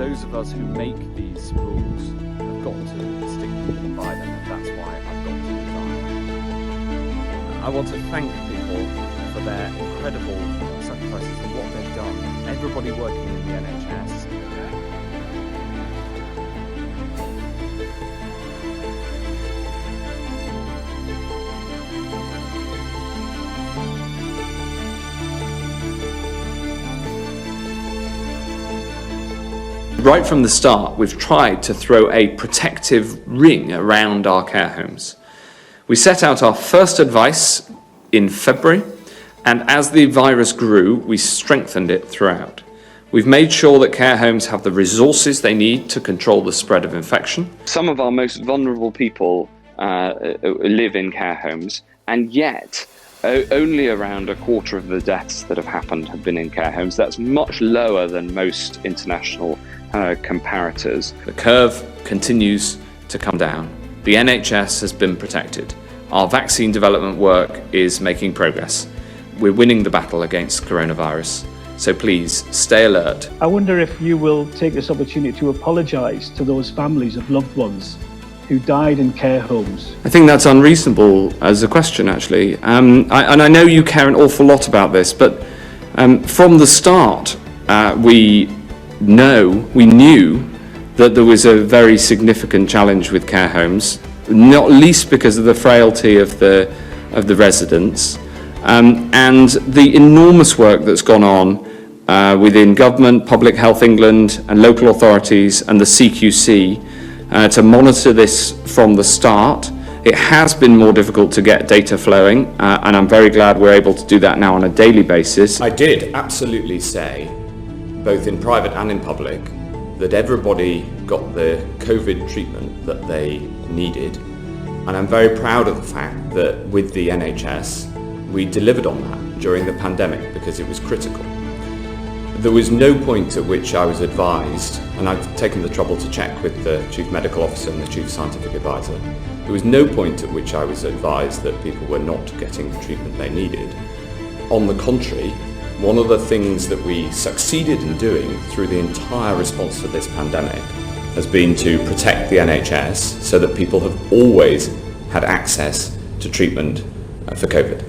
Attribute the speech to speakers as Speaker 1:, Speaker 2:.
Speaker 1: those of us who make these rules have got to stick by them, and that's why I've got to resign. I want to thank people for their incredible sacrifices and what they've done. Everybody working in the NHS.
Speaker 2: Right from the start, we've tried to throw a protective ring around our care homes. We set out our first advice in February, and as the virus grew, we strengthened it throughout. We've made sure that care homes have the resources they need to control the spread of infection. Some of our most vulnerable people live in care homes, and yet only around a quarter of the deaths that have happened have been in care homes. That's much lower than most international comparators. The curve continues to come down. The NHS has been protected. Our vaccine development work is making progress. We're winning the battle against coronavirus. So please stay alert.
Speaker 3: I wonder if you will take this opportunity to apologise to those families of loved ones who died in care homes.
Speaker 2: I think that's unreasonable as a question, actually. I know you care an awful lot about this, but from the start, we knew that there was a very significant challenge with care homes, not least because of the frailty of the residents, and the enormous work that's gone on within government, Public Health England and local authorities and the CQC to monitor this from the start. It has been more difficult to get data flowing, and I'm very glad we're able to do that now on a daily basis.
Speaker 4: I did absolutely say, both in private and in public, that everybody got the COVID treatment that they needed. And I'm very proud of the fact that with the NHS, we delivered on that during the pandemic because it was critical. There was no point at which I was advised, and I've taken the trouble to check with the Chief Medical Officer and the Chief Scientific Advisor, there was no point at which I was advised that people were not getting the treatment they needed. On the contrary, one of the things that we succeeded in doing through the entire response to this pandemic has been to protect the NHS so that people have always had access to treatment for COVID.